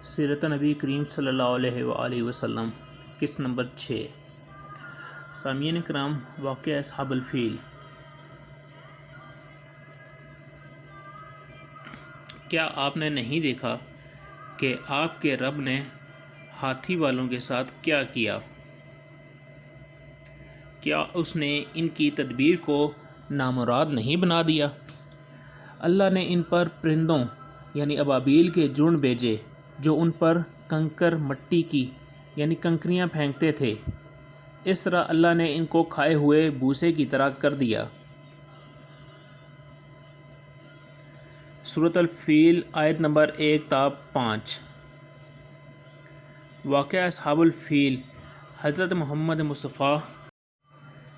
سیرت نبی کریم صلی اللہ علیہ وآلہ وسلم قسط نمبر 6۔ سامعین کرام، واقعہ اصحاب الفیل۔ کیا آپ نے نہیں دیکھا کہ آپ کے رب نے ہاتھی والوں کے ساتھ کیا کیا؟ کیا اس نے ان کی تدبیر کو نامراد نہیں بنا دیا؟ اللہ نے ان پر پرندوں یعنی ابابیل کے جھنڈ بھیجے جو ان پر کنکر مٹی کی یعنی کنکریاں پھینکتے تھے۔ اس طرح اللہ نے ان کو کھائے ہوئے بھوسے کی طرح کر دیا۔ سورۃ الفیل آیت نمبر 1 تا 5۔ واقعہ اصحاب الفیل۔ حضرت محمد مصطفیٰ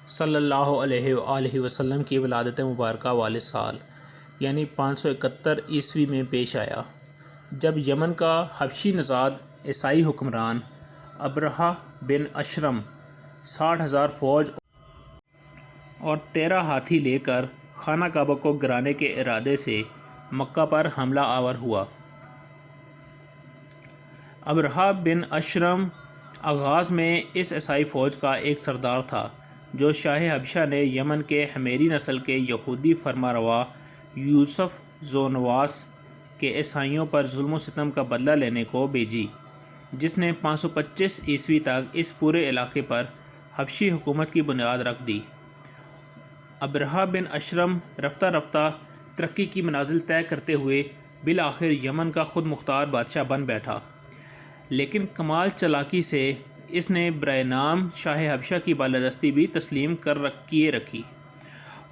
صلی اللہ علیہ وآلہ وسلم کی ولادت مبارکہ والے سال یعنی 571 عیسوی میں پیش آیا، جب یمن کا حبشی نژاد عیسائی حکمران ابرہہ بن اشرم 60,000 فوج اور 13 ہاتھی لے کر خانہ کعبہ کو گرانے کے ارادے سے مکہ پر حملہ آور ہوا۔ ابرہہ بن اشرم آغاز میں اس عیسائی فوج کا ایک سردار تھا جو شاہ حبشہ نے یمن کے حمیری نسل کے یہودی فرمانروا یوسف ذو نواس کے عیسائیوں پر ظلم و ستم کا بدلہ لینے کو بھیجی، جس نے 525 عیسوی تک اس پورے علاقے پر حبشی حکومت کی بنیاد رکھ دی۔ ابرہہ بن اشرم رفتہ رفتہ ترقی کی منازل طے کرتے ہوئے بالآخر یمن کا خود مختار بادشاہ بن بیٹھا، لیکن کمال چالاکی سے اس نے برائے نام شاہ حبشہ کی بالادستی بھی تسلیم کیے رکھی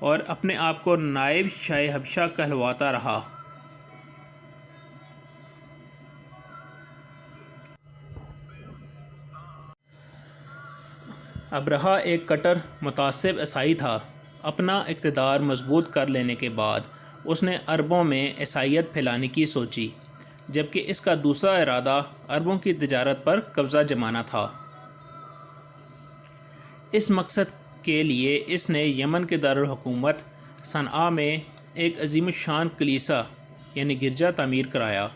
اور اپنے آپ کو نائب شاہ حبشہ کہلواتا رہا۔ ابرہہ ایک کٹر متعصب عیسائی تھا۔ اپنا اقتدار مضبوط کر لینے کے بعد اس نے عربوں میں عیسائیت پھیلانے کی سوچی، جبکہ اس کا دوسرا ارادہ عربوں کی تجارت پر قبضہ جمانا تھا۔ اس مقصد کے لیے اس نے یمن کے دارالحکومت صنعاء میں ایک عظیم الشان کلیسا یعنی گرجا تعمیر کرایا،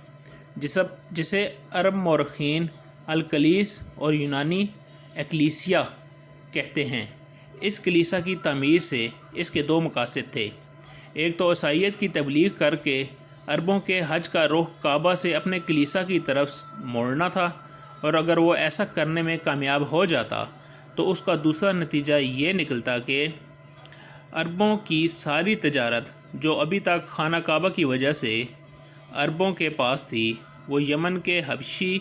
جسے عرب مورخین الکلیس اور یونانی ایکلیسیا کہتے ہیں۔ اس کلیسا کی تعمیر سے اس کے دو مقاصد تھے۔ ایک تو عیسائیت کی تبلیغ کر کے عربوں کے حج کا رخ کعبہ سے اپنے کلیسا کی طرف موڑنا تھا، اور اگر وہ ایسا کرنے میں کامیاب ہو جاتا تو اس کا دوسرا نتیجہ یہ نکلتا کہ عربوں کی ساری تجارت جو ابھی تک خانہ کعبہ کی وجہ سے عربوں کے پاس تھی، وہ یمن کے حبشی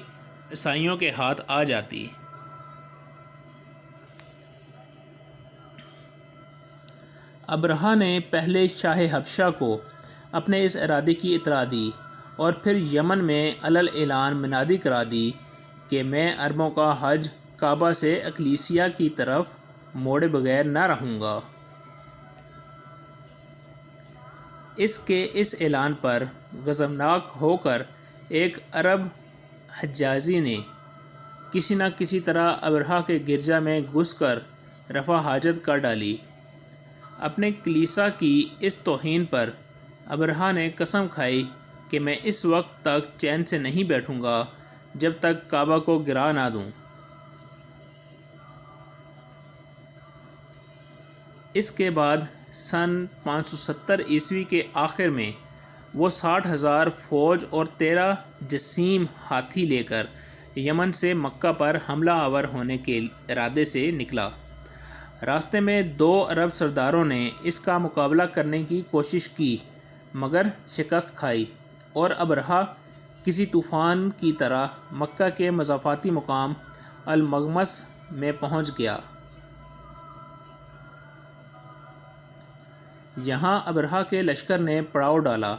عیسائیوں کے ہاتھ آ جاتی۔ ابرہہ نے پہلے شاہ حبشہ کو اپنے اس ارادے کی اطلاع دی اور پھر یمن میں علی اعلان منادی کرا دی کہ میں عربوں کا حج کعبہ سے اکلیسیا کی طرف موڑے بغیر نہ رہوں گا۔ اس کے اس اعلان پر غضبناک ہو کر ایک عرب حجازی نے کسی نہ کسی طرح ابرہہ کے گرجا میں گھس کر رفع حاجت کر ڈالی۔ اپنے کلیسا کی اس توہین پر ابرہہ نے قسم کھائی کہ میں اس وقت تک چین سے نہیں بیٹھوں گا جب تک کعبہ کو گرا نہ دوں۔ اس کے بعد سن 570 عیسوی کے آخر میں وہ 60,000 فوج اور 13 جسیم ہاتھی لے کر یمن سے مکہ پر حملہ آور ہونے کے ارادے سے نکلا۔ راستے میں 2 عرب سرداروں نے اس کا مقابلہ کرنے کی کوشش کی مگر شکست کھائی، اور ابرہہ کسی طوفان کی طرح مکہ کے مضافاتی مقام المغمس میں پہنچ گیا۔ یہاں ابرہہ کے لشکر نے پڑاؤ ڈالا،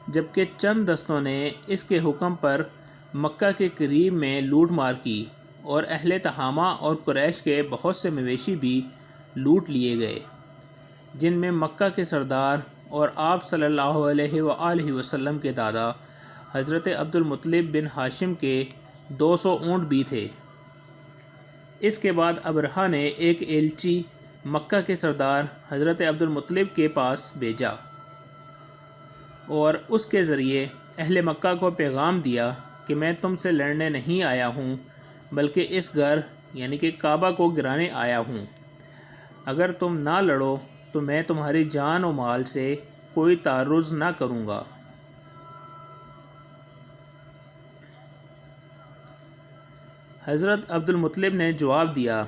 جبکہ چند دستوں نے اس کے حکم پر مکہ کے قریب میں لوٹ مار کی، اور اہل تہامہ اور قریش کے بہت سے مویشی بھی لوٹ لیے گئے، جن میں مکہ کے سردار اور آپ صلی اللہ علیہ وآلہ وسلم کے دادا حضرت عبد المطلب بن ہاشم کے 200 اونٹ بھی تھے۔ اس کے بعد ابرہہ نے ایک ایلچی مکہ کے سردار حضرت عبد المطلب کے پاس بھیجا اور اس کے ذریعے اہل مکہ کو پیغام دیا کہ میں تم سے لڑنے نہیں آیا ہوں بلکہ اس گھر یعنی کہ کعبہ کو گرانے آیا ہوں۔ اگر تم نہ لڑو تو میں تمہاری جان و مال سے کوئی تعرض نہ کروں گا۔ حضرت عبد المطلب نے جواب دیا،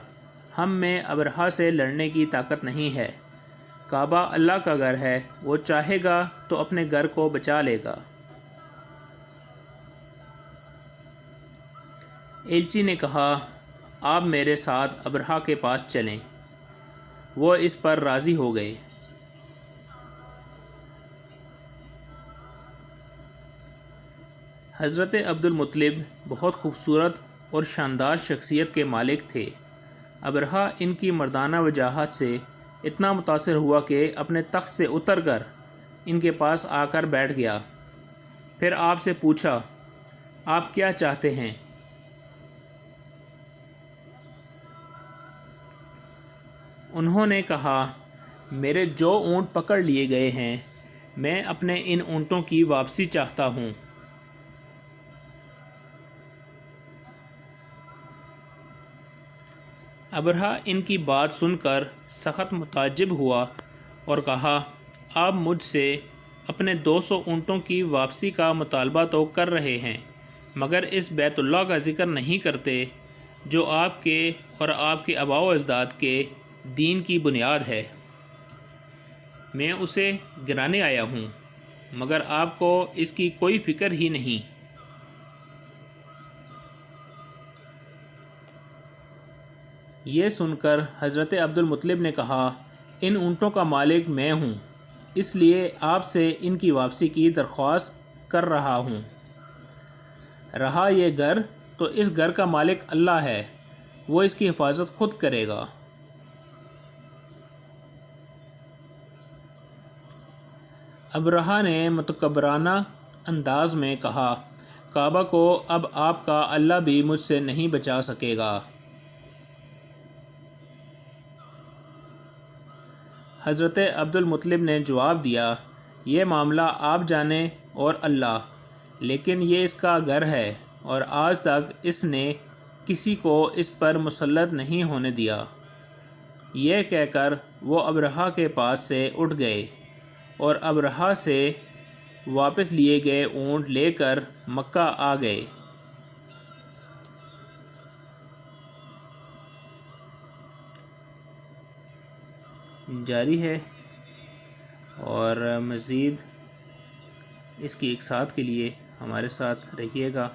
ہم میں ابرہہ سے لڑنے کی طاقت نہیں ہے۔ کعبہ اللہ کا گھر ہے، وہ چاہے گا تو اپنے گھر کو بچا لے گا۔ ایلچی نے کہا، آپ میرے ساتھ ابرہہ کے پاس چلیں۔ وہ اس پر راضی ہو گئے۔ حضرت عبد المطلب بہت خوبصورت اور شاندار شخصیت کے مالک تھے۔ ابرہہ ان کی مردانہ وجاہت سے اتنا متاثر ہوا کہ اپنے تخت سے اتر کر ان کے پاس آ کر بیٹھ گیا۔ پھر آپ سے پوچھا، آپ کیا چاہتے ہیں؟ انہوں نے کہا، میرے جو اونٹ پکڑ لیے گئے ہیں میں اپنے ان اونٹوں کی واپسی چاہتا ہوں۔ ابرہہ ان کی بات سن کر سخت متعجب ہوا اور کہا، آپ مجھ سے اپنے 200 اونٹوں کی واپسی کا مطالبہ تو کر رہے ہیں مگر اس بیت اللہ کا ذکر نہیں کرتے جو آپ کے اور آپ کے آباء و اجداد کے دین کی بنیاد ہے۔ میں اسے گرانے آیا ہوں مگر آپ کو اس کی کوئی فکر ہی نہیں۔ یہ سن کر حضرت عبد المطلب نے کہا، ان اونٹوں کا مالک میں ہوں، اس لیے آپ سے ان کی واپسی کی درخواست کر رہا ہوں۔ رہا یہ گھر تو اس گھر کا مالک اللہ ہے، وہ اس کی حفاظت خود کرے گا۔ ابرہہ نے متکبرانہ انداز میں کہا، کعبہ کو اب آپ کا اللہ بھی مجھ سے نہیں بچا سکے گا۔ حضرت عبد المطلب نے جواب دیا، یہ معاملہ آپ جانیں اور اللہ، لیکن یہ اس کا گھر ہے اور آج تک اس نے کسی کو اس پر مسلط نہیں ہونے دیا۔ یہ کہہ کر وہ ابرہہ کے پاس سے اٹھ گئے اور ابرہہ سے واپس لیے گئے اونٹ لے کر مکہ آ گئے۔ جاری ہے اور مزید اس کی اقساط کے لیے ہمارے ساتھ رہیے گا۔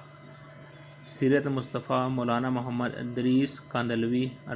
سیرت مصطفیٰ مولانا محمد ادریس کاندھلوی